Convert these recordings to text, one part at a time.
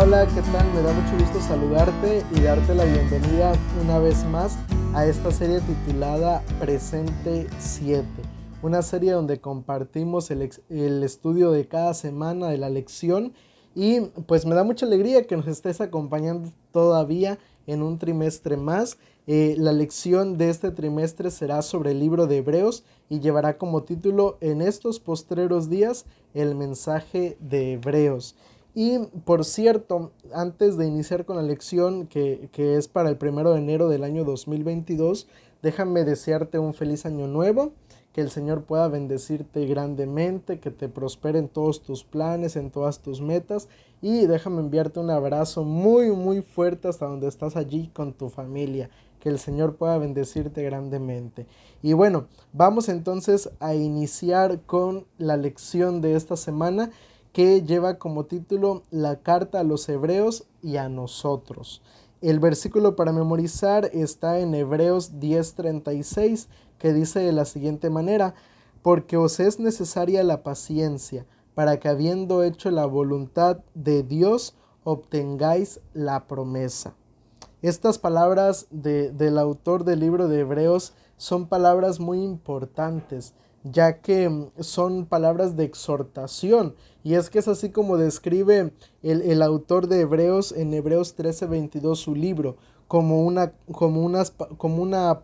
Hola, ¿qué tal? Me da mucho gusto saludarte y darte la bienvenida una vez más a esta serie titulada Presente 7, una serie donde compartimos el estudio de cada semana de la lección y pues me da mucha alegría que nos estés acompañando todavía en un trimestre más. La lección de este trimestre será sobre el libro de Hebreos y llevará como título En estos postreros días el mensaje de Hebreos. Y por cierto, antes de iniciar con la lección que es para el 1 de enero del año 2022, déjame desearte un feliz año nuevo, que el Señor pueda bendecirte grandemente, que te prospere en todos tus planes, en todas tus metas, y déjame enviarte un abrazo muy fuerte hasta donde estás allí con tu familia, que el Señor pueda bendecirte grandemente. Y bueno, vamos entonces a iniciar con la lección de esta semana, que lleva como título La carta a los Hebreos y a nosotros. El versículo para memorizar está en Hebreos 10:36, que dice de la siguiente manera: porque os es necesaria la paciencia, para que habiendo hecho la voluntad de Dios, obtengáis la promesa. Estas palabras del autor del libro de Hebreos son palabras muy importantes, ya que son palabras de exhortación. Y es que es así como describe el autor de Hebreos en Hebreos 13:22 su libro, como una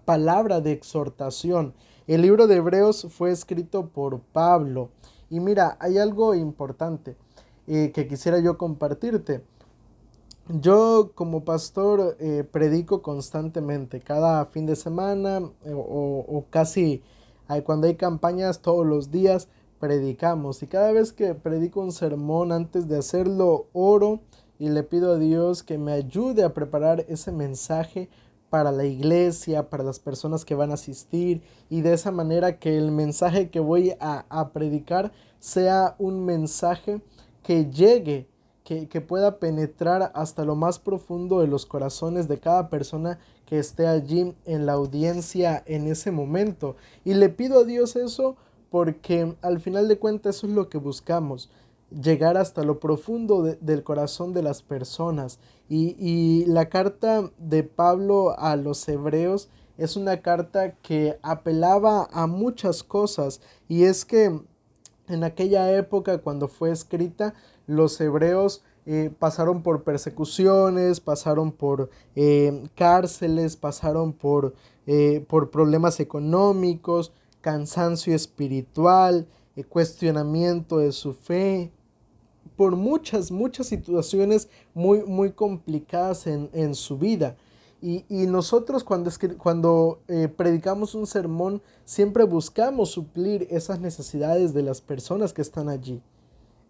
palabra de exhortación. El libro de Hebreos fue escrito por Pablo. Y mira, hay algo importante que quisiera yo compartirte. Yo como pastor predico constantemente, cada fin de semana o casi cuando hay campañas todos los días predicamos, y cada vez que predico un sermón, antes de hacerlo oro y le pido a Dios que me ayude a preparar ese mensaje para la iglesia, para las personas que van a asistir, y de esa manera que el mensaje que voy a predicar sea un mensaje que llegue, que pueda penetrar hasta lo más profundo de los corazones de cada persona que esté allí en la audiencia en ese momento. Y le pido a Dios eso porque al final de cuentas eso es lo que buscamos, llegar hasta lo profundo del corazón de las personas. Y la carta de Pablo a los hebreos es una carta que apelaba a muchas cosas, y es que en aquella época, cuando fue escrita, los hebreos pasaron por persecuciones, pasaron por cárceles, pasaron por problemas económicos, cansancio espiritual, cuestionamiento de su fe, por muchas situaciones muy complicadas en su vida. Y nosotros cuando predicamos un sermón, siempre buscamos suplir esas necesidades de las personas que están allí.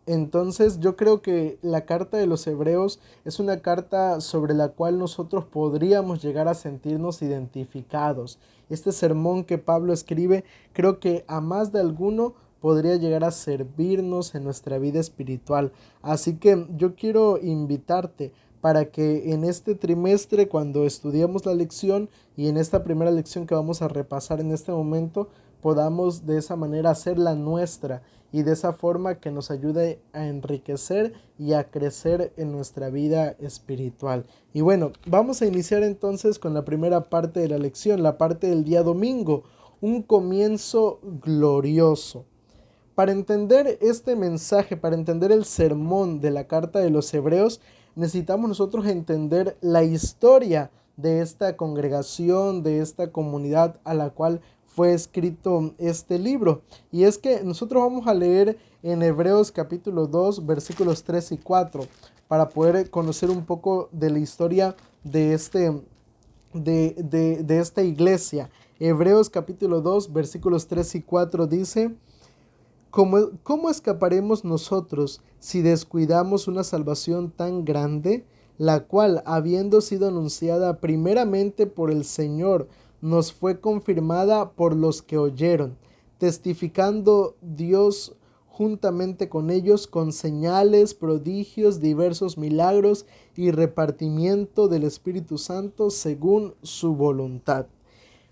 Entonces yo creo que la carta de los Hebreos es una carta sobre la cual nosotros podríamos llegar a sentirnos identificados. Este sermón que Pablo escribe, creo que a más de alguno podría llegar a servirnos en nuestra vida espiritual. Así que yo quiero invitarte para que en este trimestre, cuando estudiemos la lección y en esta primera lección que vamos a repasar en este momento, podamos de esa manera hacerla nuestra, y de esa forma que nos ayude a enriquecer y a crecer en nuestra vida espiritual. Y bueno, vamos a iniciar entonces con la primera parte de la lección, la parte del día domingo, un comienzo glorioso. Para entender este mensaje, para entender el sermón de la carta de los Hebreos, necesitamos nosotros entender la historia de esta congregación, de esta comunidad a la cual fue escrito este libro. Y es que nosotros vamos a leer en Hebreos capítulo 2, versículos 3 y 4, para poder conocer un poco de la historia de esta iglesia. Hebreos capítulo 2, versículos 3 y 4 dice: ¿Cómo escaparemos nosotros si descuidamos una salvación tan grande, la cual, habiendo sido anunciada primeramente por el Señor, nos fue confirmada por los que oyeron, testificando Dios juntamente con ellos con señales, prodigios, diversos milagros y repartimiento del Espíritu Santo según su voluntad?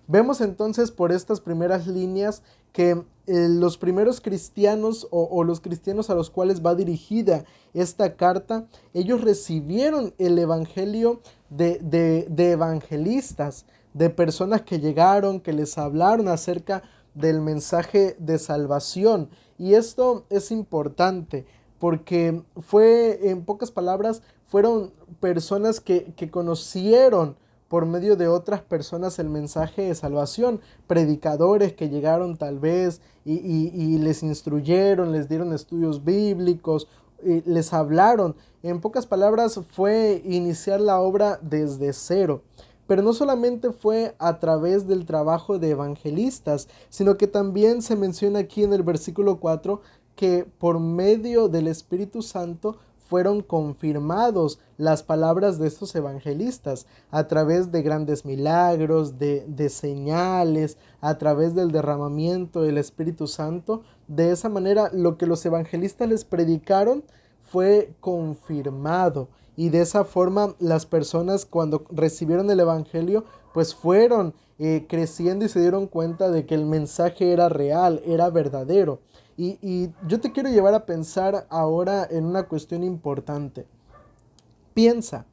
Vemos entonces por estas primeras líneas que los primeros cristianos o los cristianos a los cuales va dirigida esta carta, ellos recibieron el evangelio de evangelistas, de personas que llegaron, que les hablaron acerca del mensaje de salvación. Y esto es importante porque fue, en pocas palabras, fueron personas que conocieron por medio de otras personas el mensaje de salvación, predicadores que llegaron tal vez y les instruyeron, les dieron estudios bíblicos, les hablaron. En pocas palabras, fue iniciar la obra desde cero. Pero no solamente fue a través del trabajo de evangelistas, sino que también se menciona aquí en el versículo 4 que por medio del Espíritu Santo fueron confirmados las palabras de estos evangelistas a través de grandes milagros, de señales, a través del derramamiento del Espíritu Santo. De esa manera, lo que los evangelistas les predicaron fue confirmado. Y de esa forma las personas, cuando recibieron el evangelio, pues fueron creciendo y se dieron cuenta de que el mensaje era real, era verdadero. Y yo te quiero llevar a pensar ahora en una cuestión importante. Piensa,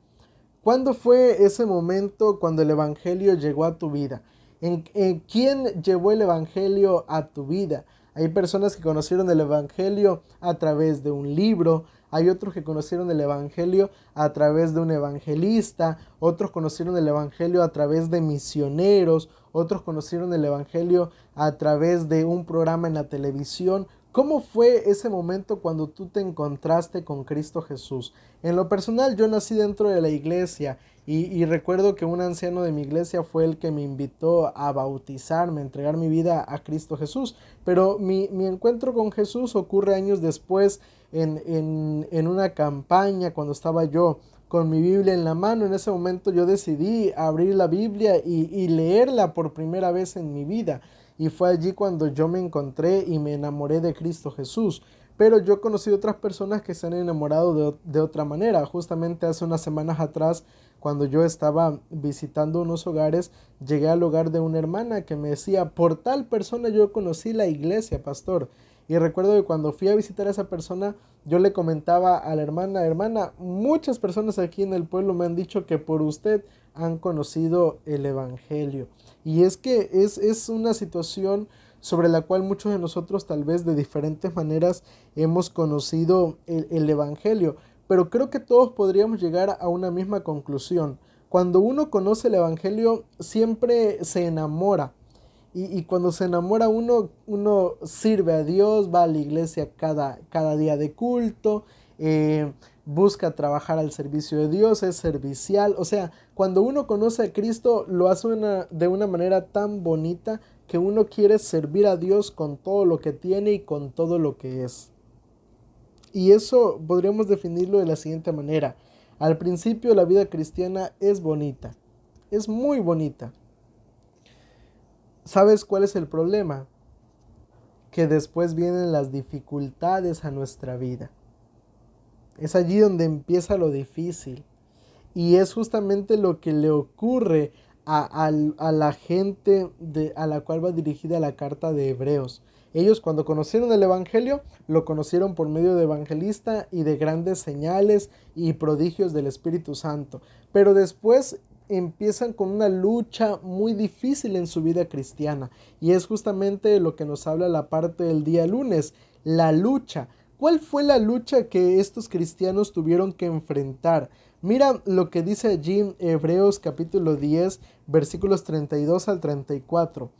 ¿cuándo fue ese momento cuando el evangelio llegó a tu vida? ¿En quién llevó el evangelio a tu vida? Hay personas que conocieron el evangelio a través de un libro, hay otros que conocieron el evangelio a través de un evangelista, otros conocieron el evangelio a través de misioneros, otros conocieron el evangelio a través de un programa en la televisión. ¿Cómo fue ese momento cuando tú te encontraste con Cristo Jesús? En lo personal, yo nací dentro de la iglesia y recuerdo que un anciano de mi iglesia fue el que me invitó a bautizarme, a entregar mi vida a Cristo Jesús. Pero mi encuentro con Jesús ocurre años después en una campaña, cuando estaba yo con mi Biblia en la mano. En ese momento yo decidí abrir la Biblia y leerla por primera vez en mi vida. Y fue allí cuando yo me encontré y me enamoré de Cristo Jesús. Pero yo he conocido otras personas que se han enamorado de otra manera. Justamente hace unas semanas atrás, cuando yo estaba visitando unos hogares, llegué al hogar de una hermana que me decía: por tal persona yo conocí la iglesia, pastor. Y recuerdo que cuando fui a visitar a esa persona, yo le comentaba a la hermana: hermana, muchas personas aquí en el pueblo me han dicho que por usted han conocido el evangelio. Y es que es una situación sobre la cual muchos de nosotros tal vez de diferentes maneras hemos conocido el evangelio. Pero creo que todos podríamos llegar a una misma conclusión. Cuando uno conoce el evangelio, siempre se enamora. Y cuando se enamora uno sirve a Dios, va a la iglesia cada día de culto, busca trabajar al servicio de Dios, es servicial. O sea, cuando uno conoce a Cristo, lo hace de una manera tan bonita que uno quiere servir a Dios con todo lo que tiene y con todo lo que es. Y eso podríamos definirlo de la siguiente manera. Al principio la vida cristiana es bonita, es muy bonita. ¿Sabes cuál es el problema? Que después vienen las dificultades a nuestra vida. Es allí donde empieza lo difícil. Y es justamente lo que le ocurre a la gente a la cual va dirigida la carta de Hebreos. Ellos, cuando conocieron el evangelio, lo conocieron por medio de evangelista y de grandes señales y prodigios del Espíritu Santo. Pero después empiezan con una lucha muy difícil en su vida cristiana. Y es justamente lo que nos habla la parte del día lunes, la lucha. ¿Cuál fue la lucha que estos cristianos tuvieron que enfrentar? Mira lo que dice allí en Hebreos capítulo 10, versículos 32 al 34.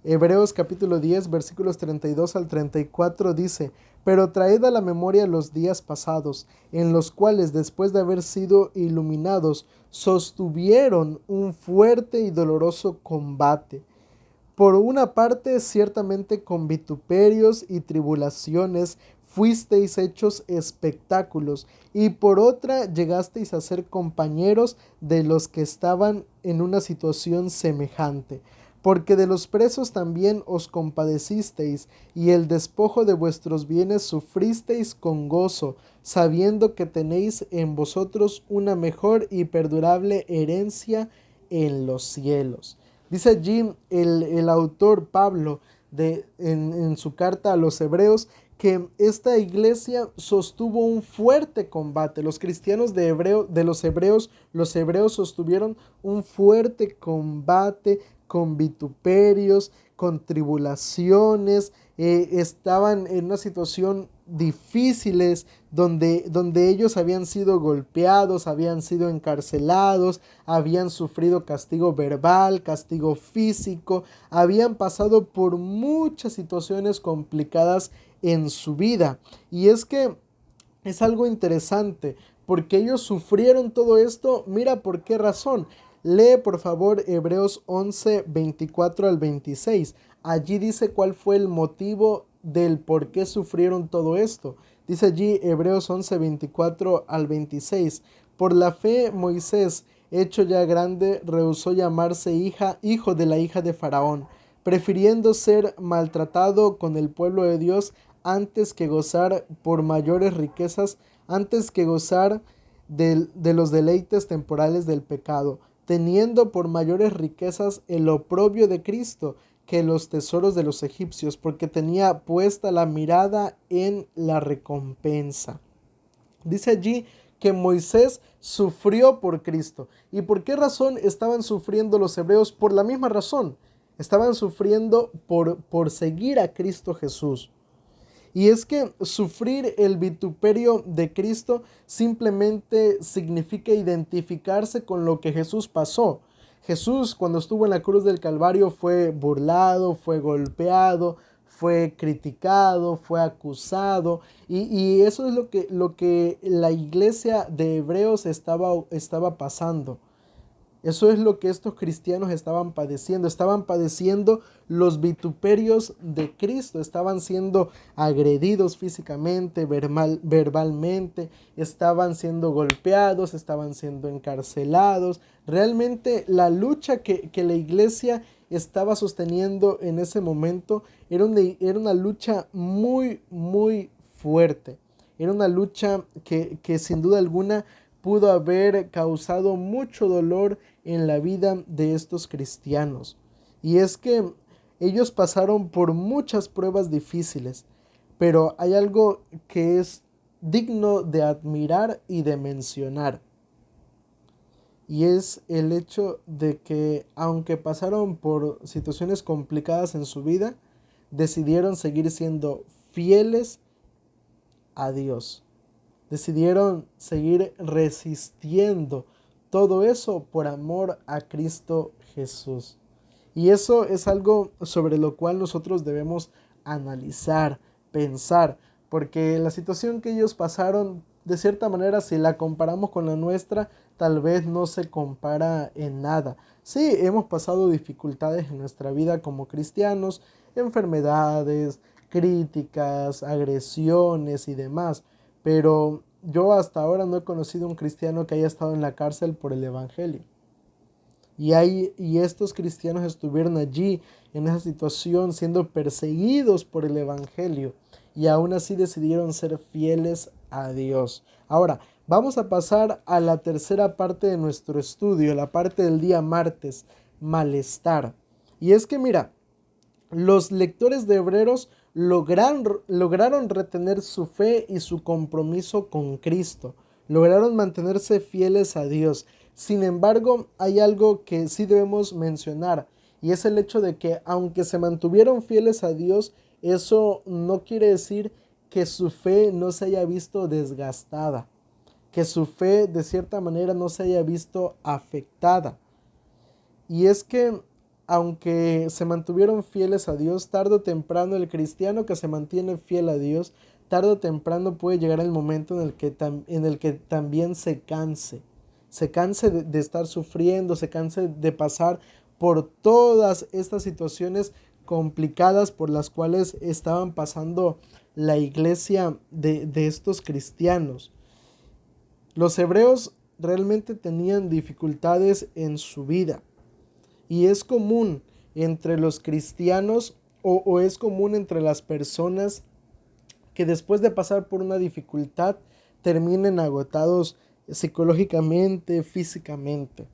Hebreos capítulo 10, versículos 32 al 34 dice: pero traed a la memoria los días pasados, en los cuales, después de haber sido iluminados, sostuvieron un fuerte y doloroso combate. Por una parte, ciertamente con vituperios y tribulaciones fuisteis hechos espectáculos, y por otra llegasteis a ser compañeros de los que estaban en una situación semejante. Porque de los presos también os compadecisteis, y el despojo de vuestros bienes sufristeis con gozo, sabiendo que tenéis en vosotros una mejor y perdurable herencia en los cielos. Dice allí el autor Pablo en su carta a los hebreos, que esta iglesia sostuvo un fuerte combate. Los cristianos los hebreos sostuvieron un fuerte combate con vituperios, con tribulaciones, estaban en una situación difíciles donde ellos habían sido golpeados, habían sido encarcelados, habían sufrido castigo verbal, castigo físico, habían pasado por muchas situaciones complicadas en su vida. Y es que es algo interesante, porque ellos sufrieron todo esto. Mira por qué razón. Lee por favor Hebreos 11, 24 al 26. Allí dice cuál fue el motivo del por qué sufrieron todo esto. Dice allí Hebreos 11, 24 al 26. Por la fe Moisés, hecho ya grande, rehusó llamarse hijo de la hija de Faraón, prefiriendo ser maltratado con el pueblo de Dios antes que gozar por mayores riquezas, antes que gozar de los deleites temporales del pecado, teniendo por mayores riquezas el oprobio de Cristo que los tesoros de los egipcios, porque tenía puesta la mirada en la recompensa. Dice allí que Moisés sufrió por Cristo. ¿Y por qué razón estaban sufriendo los hebreos? Por la misma razón. Estaban sufriendo por seguir a Cristo Jesús. Y es que sufrir el vituperio de Cristo simplemente significa identificarse con lo que Jesús pasó. Jesús, cuando estuvo en la cruz del Calvario, fue burlado, fue golpeado, fue criticado, fue acusado, y eso es lo que la iglesia de Hebreos estaba pasando. Eso es lo que estos cristianos estaban padeciendo. Estaban padeciendo los vituperios de Cristo. Estaban siendo agredidos físicamente, verbalmente. Estaban siendo golpeados, estaban siendo encarcelados. Realmente la lucha que la iglesia estaba sosteniendo en ese momento era una lucha muy, muy fuerte. Era una lucha que sin duda alguna pudo haber causado mucho dolor en la vida de estos cristianos. Y es que ellos pasaron por muchas pruebas difíciles, pero hay algo que es digno de admirar y de mencionar. Y es el hecho de que aunque pasaron por situaciones complicadas en su vida, decidieron seguir siendo fieles a Dios. Decidieron seguir resistiendo todo eso por amor a Cristo Jesús. Y eso es algo sobre lo cual nosotros debemos analizar, pensar, porque la situación que ellos pasaron, de cierta manera, si la comparamos con la nuestra, tal vez no se compara en nada. Sí, hemos pasado dificultades en nuestra vida como cristianos, enfermedades, críticas, agresiones y demás, pero yo hasta ahora no he conocido un cristiano que haya estado en la cárcel por el evangelio. Y estos cristianos estuvieron allí en esa situación siendo perseguidos por el evangelio y aún así decidieron ser fieles a Dios. Ahora, vamos a pasar a la tercera parte de nuestro estudio, la parte del día martes, malestar. Y es que mira, los lectores de Hebreos lograron retener su fe y su compromiso con Cristo. Lograron mantenerse fieles a Dios. Sin embargo, hay algo que sí debemos mencionar, y es el hecho de que aunque se mantuvieron fieles a Dios, eso no quiere decir que su fe no se haya visto desgastada, que su fe de cierta manera no se haya visto afectada. Y es que aunque se mantuvieron fieles a Dios, tarde o temprano el cristiano que se mantiene fiel a Dios, tarde o temprano puede llegar el momento en el que también se canse de estar sufriendo, se canse de pasar por todas estas situaciones complicadas por las cuales estaban pasando la iglesia de estos cristianos. Los hebreos realmente tenían dificultades en su vida. Y es común entre los cristianos o es común entre las personas que después de pasar por una dificultad terminen agotados psicológicamente, físicamente.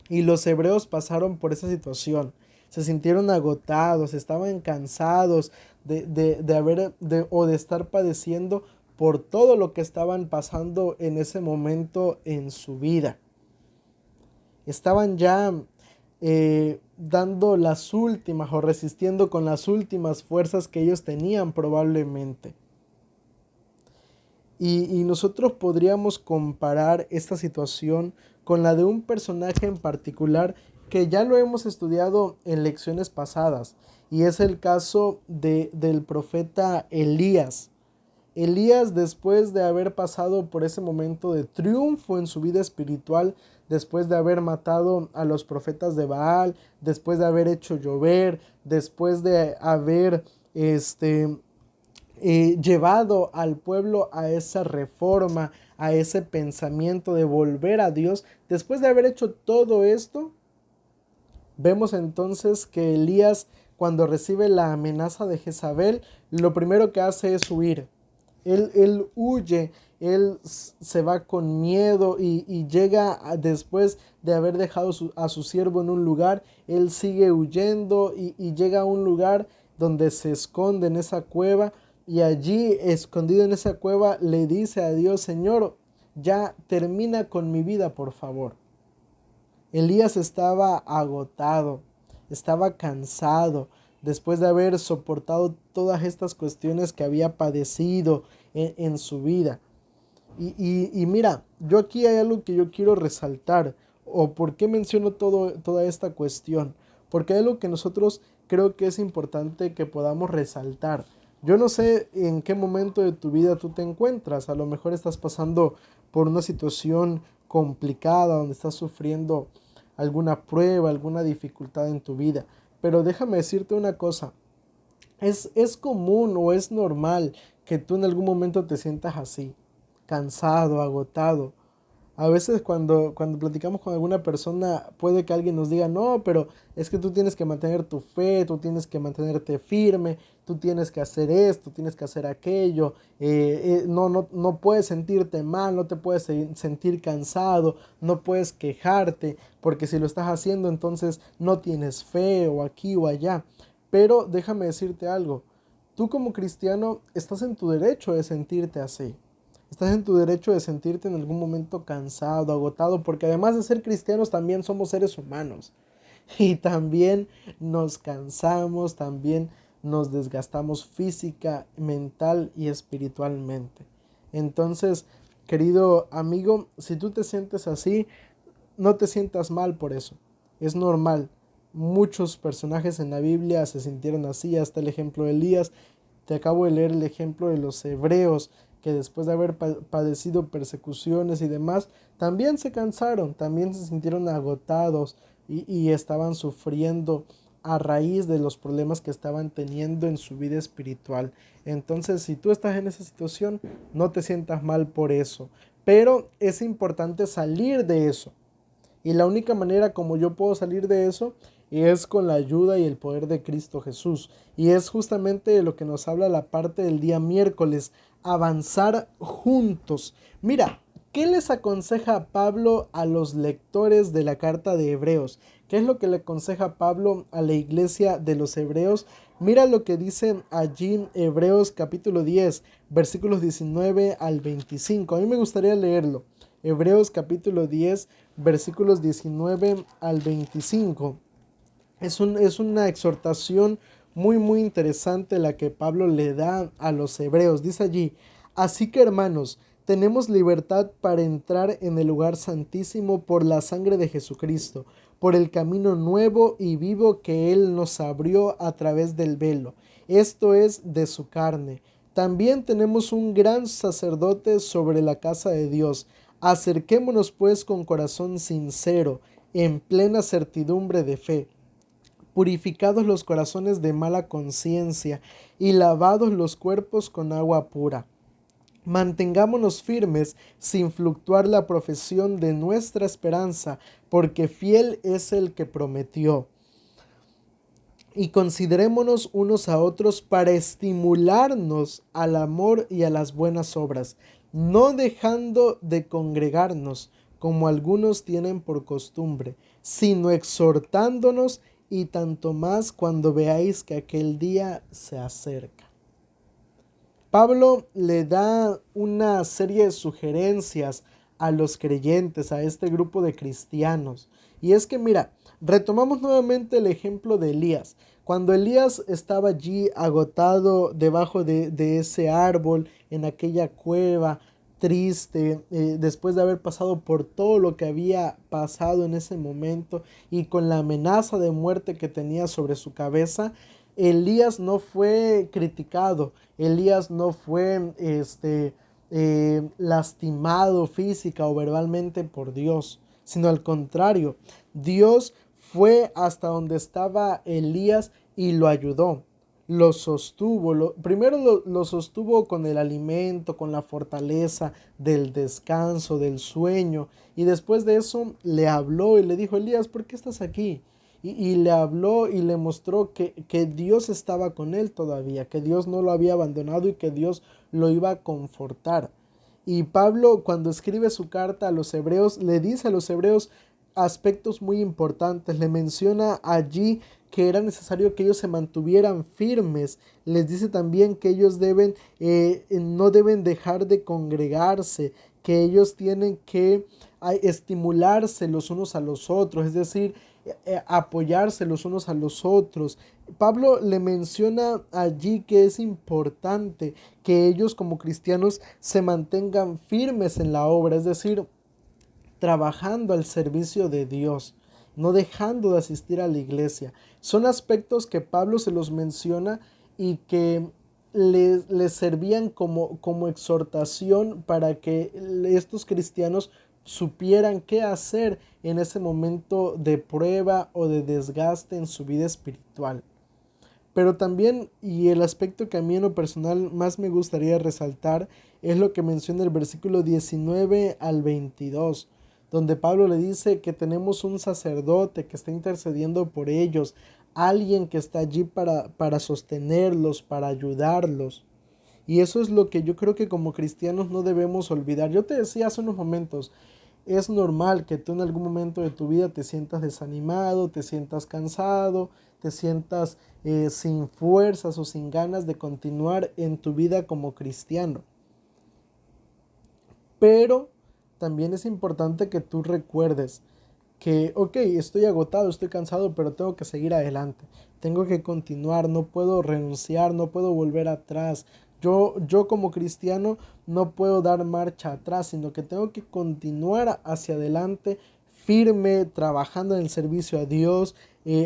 Y los hebreos pasaron por esa situación. se sintieron agotados, estaban cansados de estar padeciendo por todo lo que estaban pasando en ese momento en su vida. Estaban ya dando las últimas o resistiendo con las últimas fuerzas que ellos tenían probablemente. Y nosotros podríamos comparar esta situación con la de un personaje en particular que ya lo hemos estudiado en lecciones pasadas, y es el caso del profeta Elías. Elías, después de haber pasado por ese momento de triunfo en su vida espiritual, después de haber matado a los profetas de Baal, después de haber hecho llover, después de haber llevado al pueblo a esa reforma, a ese pensamiento de volver a Dios, después de haber hecho todo esto, vemos entonces que Elías, cuando recibe la amenaza de Jezabel, lo primero que hace es huir. Él huye, él se va con miedo y llega después de haber dejado a su siervo en un lugar, él sigue huyendo y llega a un lugar donde se esconde en esa cueva, y allí, escondido en esa cueva, le dice a Dios: Señor, ya termina con mi vida, por favor. Elías estaba agotado, estaba cansado, después de haber soportado todas estas cuestiones que había padecido en su vida. Y mira, yo aquí hay algo que yo quiero resaltar, o por qué menciono toda esta cuestión, porque hay algo que nosotros creo que es importante que podamos resaltar. Yo no sé en qué momento de tu vida tú te encuentras, a lo mejor estás pasando por una situación complicada, donde estás sufriendo alguna prueba, alguna dificultad en tu vida, pero déjame decirte una cosa. Es común o es normal que tú en algún momento te sientas así, cansado, agotado. A veces cuando platicamos con alguna persona, puede que alguien nos diga: no, pero es que tú tienes que mantener tu fe, tú tienes que mantenerte firme, tú tienes que hacer esto, tienes que hacer aquello, no puedes sentirte mal, no te puedes sentir cansado, no puedes quejarte, porque si lo estás haciendo entonces no tienes fe, o aquí o allá. Pero déjame decirte algo, tú como cristiano estás en tu derecho de sentirte así. Estás en tu derecho de sentirte en algún momento cansado, agotado, porque además de ser cristianos también somos seres humanos. Y también nos cansamos, también nos desgastamos física, mental y espiritualmente. Entonces, querido amigo, si tú te sientes así, no te sientas mal por eso. Es normal. Muchos personajes en la Biblia se sintieron así, hasta el ejemplo de Elías. Te acabo de leer el ejemplo de los hebreos, que después de haber padecido persecuciones y demás, también se cansaron, también se sintieron agotados y estaban sufriendo a raíz de los problemas que estaban teniendo en su vida espiritual. Entonces, si tú estás en esa situación, no te sientas mal por eso, pero es importante salir de eso. Y la única manera como yo puedo salir de eso es con la ayuda y el poder de Cristo Jesús. Y es justamente de lo que nos habla la parte del día miércoles: avanzar juntos. Mira, ¿qué les aconseja Pablo a los lectores de la carta de Hebreos? ¿Qué es lo que le aconseja Pablo a la iglesia de los Hebreos? Mira lo que dice allí Hebreos capítulo 10, versículos 19 al 25. A mí me gustaría leerlo. Hebreos capítulo 10, versículos 19 al 25. Es una exhortación muy interesante la que Pablo le da a los hebreos. Dice allí: así que, hermanos, tenemos libertad para entrar en el lugar santísimo por la sangre de Jesucristo, por el camino nuevo y vivo que Él nos abrió a través del velo, esto es, de su carne. También tenemos un gran sacerdote sobre la casa de Dios. Acerquémonos pues con corazón sincero, en plena certidumbre de fe, purificados los corazones de mala conciencia y lavados los cuerpos con agua pura. Mantengámonos firmes sin fluctuar la profesión de nuestra esperanza, porque fiel es el que prometió. Y considerémonos unos a otros para estimularnos al amor y a las buenas obras, no dejando de congregarnos, como algunos tienen por costumbre, sino exhortándonos, y tanto más cuando veáis que aquel día se acerca. Pablo le da una serie de sugerencias a los creyentes, a este grupo de cristianos. Y es que mira, retomamos nuevamente el ejemplo de Elías. Cuando Elías estaba allí agotado debajo de ese árbol, en aquella cueva, triste, después de haber pasado por todo lo que había pasado en ese momento y con la amenaza de muerte que tenía sobre su cabeza, Elías no fue criticado, Elías no fue lastimado física o verbalmente por Dios, sino al contrario, Dios fue hasta donde estaba Elías y lo ayudó, lo sostuvo, primero lo sostuvo con el alimento, con la fortaleza del descanso, del sueño, y después de eso le habló y le dijo: Elías, ¿por qué estás aquí? Y le habló y le mostró que Dios estaba con él todavía, que Dios no lo había abandonado y que Dios lo iba a confortar. Y Pablo, cuando escribe su carta a los hebreos, le dice a los hebreos aspectos muy importantes. Le menciona allí que era necesario que ellos se mantuvieran firmes. Les dice también que ellos no deben dejar de congregarse, que ellos tienen que estimularse los unos a los otros, es decir, apoyarse los unos a los otros. Pablo le menciona allí que es importante que ellos como cristianos se mantengan firmes en la obra, es decir, trabajando al servicio de Dios, no dejando de asistir a la iglesia. Son aspectos que Pablo se los menciona y que les servían como exhortación para que estos cristianos supieran qué hacer en ese momento de prueba o de desgaste en su vida espiritual. Pero también, y el aspecto que a mí en lo personal más me gustaría resaltar, es lo que menciona el versículo 19 al 22, donde Pablo le dice que tenemos un sacerdote que está intercediendo por ellos, alguien que está allí para sostenerlos, para ayudarlos. Y eso es lo que yo creo que como cristianos no debemos olvidar. Yo te decía hace unos momentos, es normal que tú en algún momento de tu vida te sientas desanimado, te sientas cansado, te sientas sin fuerzas o sin ganas de continuar en tu vida como cristiano. Pero también es importante que tú recuerdes que, ok, estoy agotado, estoy cansado, pero tengo que seguir adelante, tengo que continuar, no puedo renunciar, no puedo volver atrás. Yo como cristiano no puedo dar marcha atrás, sino que tengo que continuar hacia adelante, firme, trabajando en el servicio a Dios,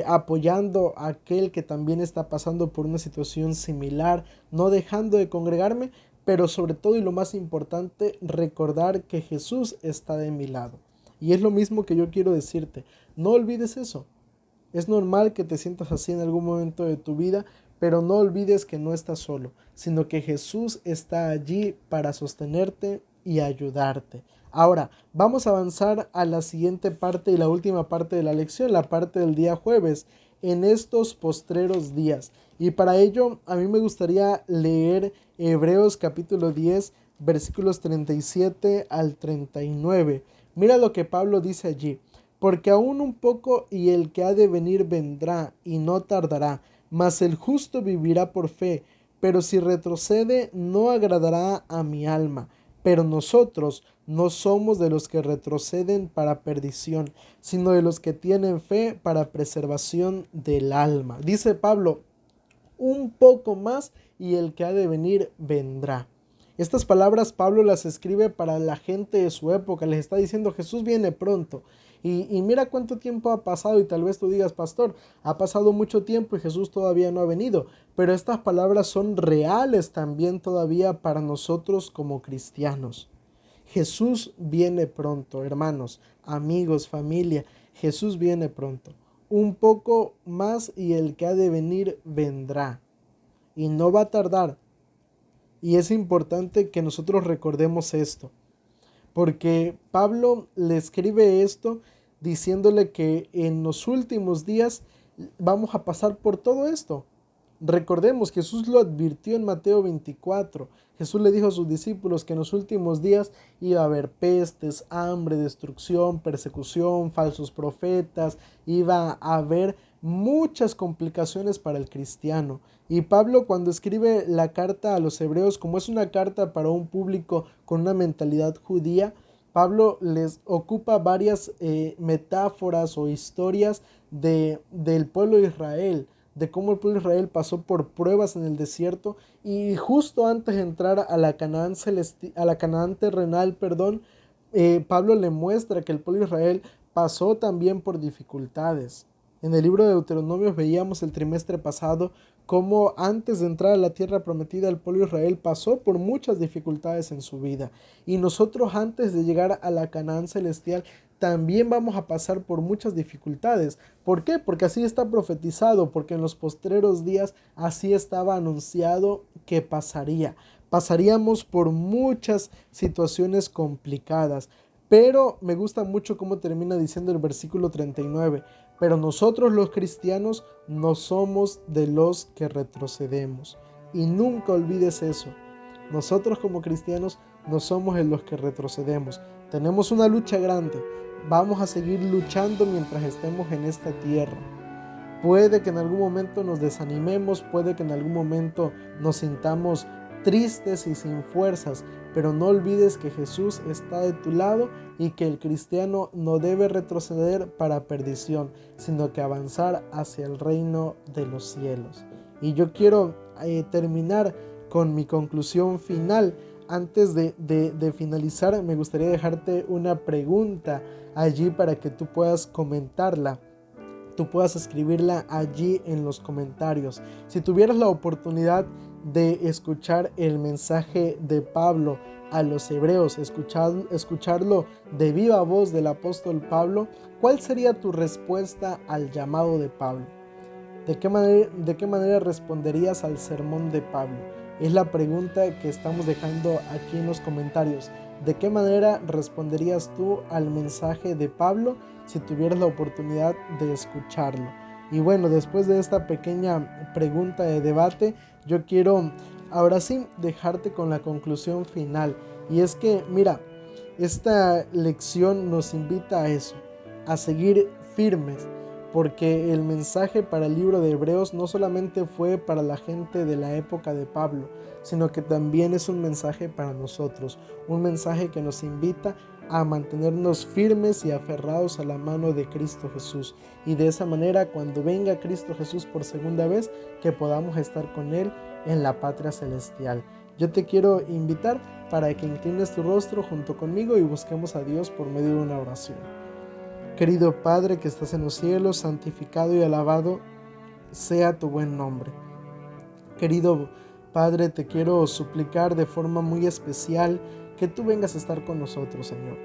apoyando a aquel que también está pasando por una situación similar, no dejando de congregarme, pero sobre todo y lo más importante, recordar que Jesús está de mi lado. Y es lo mismo que yo quiero decirte, no olvides eso. Es normal que te sientas así en algún momento de tu vida, pero no olvides que no estás solo, sino que Jesús está allí para sostenerte y ayudarte. Ahora, vamos a avanzar a la siguiente parte y la última parte de la lección, la parte del día jueves, en estos postreros días. Y para ello, a mí me gustaría leer Hebreos capítulo 10, versículos 37 al 39. Mira lo que Pablo dice allí: porque aún un poco y el que ha de venir vendrá y no tardará, mas el justo vivirá por fe, pero si retrocede no agradará a mi alma. Pero nosotros no somos de los que retroceden para perdición, sino de los que tienen fe para preservación del alma. Dice Pablo, un poco más y el que ha de venir vendrá. Estas palabras Pablo las escribe para la gente de su época, les está diciendo Jesús viene pronto. Y mira cuánto tiempo ha pasado y tal vez tú digas, pastor, ha pasado mucho tiempo y Jesús todavía no ha venido. Pero estas palabras son reales también todavía para nosotros como cristianos. Jesús viene pronto, hermanos, amigos, familia, Jesús viene pronto. Un poco más y el que ha de venir vendrá. Y no va a tardar. Y es importante que nosotros recordemos esto, porque Pablo le escribe esto diciéndole que en los últimos días vamos a pasar por todo esto. Recordemos, Jesús lo advirtió en Mateo 24. Jesús le dijo a sus discípulos que en los últimos días iba a haber pestes, hambre, destrucción, persecución, falsos profetas, iba a haber muchas complicaciones para el cristiano. Y Pablo, cuando escribe la carta a los hebreos, como es una carta para un público con una mentalidad judía, Pablo les ocupa varias metáforas o historias del pueblo de Israel, de cómo el pueblo de Israel pasó por pruebas en el desierto, y justo antes de entrar a la Canaán terrenal, Pablo le muestra que el pueblo de Israel pasó también por dificultades. En el libro de Deuteronomios veíamos el trimestre pasado cómo antes de entrar a la tierra prometida el pueblo de Israel pasó por muchas dificultades en su vida. Y nosotros antes de llegar a la Canaán celestial también vamos a pasar por muchas dificultades. ¿Por qué? Porque así está profetizado, porque en los postreros días así estaba anunciado que pasaría. Pasaríamos por muchas situaciones complicadas. Pero me gusta mucho cómo termina diciendo el versículo 39. Pero nosotros los cristianos no somos de los que retrocedemos. Y nunca olvides eso. Nosotros como cristianos no somos de los que retrocedemos. Tenemos una lucha grande. Vamos a seguir luchando mientras estemos en esta tierra. Puede que en algún momento nos desanimemos, puede que en algún momento nos sintamos tristes y sin fuerzas, pero no olvides que Jesús está de tu lado y que el cristiano no debe retroceder para perdición, sino que avanzar hacia el reino de los cielos. Y yo quiero terminar con mi conclusión final. Antes de finalizar, me gustaría dejarte una pregunta allí para que tú puedas comentarla. Tú puedas escribirla allí en los comentarios. Si tuvieras la oportunidad de escuchar el mensaje de Pablo a los hebreos, escucharlo de viva voz del apóstol Pablo, ¿cuál sería tu respuesta al llamado de Pablo? ¿De qué manera responderías al sermón de Pablo? Es la pregunta que estamos dejando aquí en los comentarios. ¿De qué manera responderías tú al mensaje de Pablo si tuvieras la oportunidad de escucharlo? Y bueno, después de esta pequeña pregunta de debate, yo quiero ahora sí dejarte con la conclusión final. Y es que, mira, esta lección nos invita a eso, a seguir firmes, porque el mensaje para el libro de Hebreos no solamente fue para la gente de la época de Pablo, sino que también es un mensaje para nosotros, un mensaje que nos invita a mantenernos firmes y aferrados a la mano de Cristo Jesús, y de esa manera cuando venga Cristo Jesús por segunda vez, que podamos estar con Él en la patria celestial. Yo te quiero invitar para que inclines tu rostro junto conmigo y busquemos a Dios por medio de una oración. Querido Padre que estás en los cielos, santificado y alabado sea tu buen nombre. Querido Padre, te quiero suplicar de forma muy especial que tú vengas a estar con nosotros, Señor.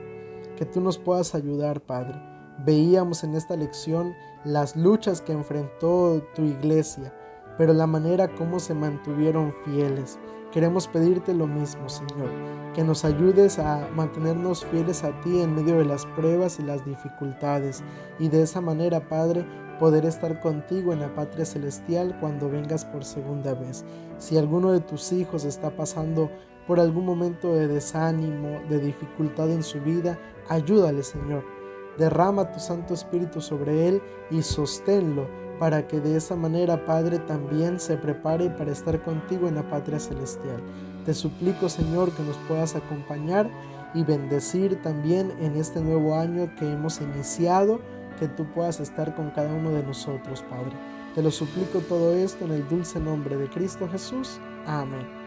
Que tú nos puedas ayudar, Padre. Veíamos en esta lección las luchas que enfrentó tu iglesia, pero la manera como se mantuvieron fieles. Queremos pedirte lo mismo, Señor, que nos ayudes a mantenernos fieles a ti en medio de las pruebas y las dificultades, y de esa manera, Padre, poder estar contigo en la patria celestial cuando vengas por segunda vez. Si alguno de tus hijos está pasando por algún momento de desánimo, de dificultad en su vida, ayúdale, Señor. Derrama tu Santo Espíritu sobre él y sosténlo para que de esa manera, Padre, también se prepare para estar contigo en la patria celestial. Te suplico, Señor, que nos puedas acompañar y bendecir también en este nuevo año que hemos iniciado, que tú puedas estar con cada uno de nosotros, Padre. Te lo suplico todo esto en el dulce nombre de Cristo Jesús. Amén.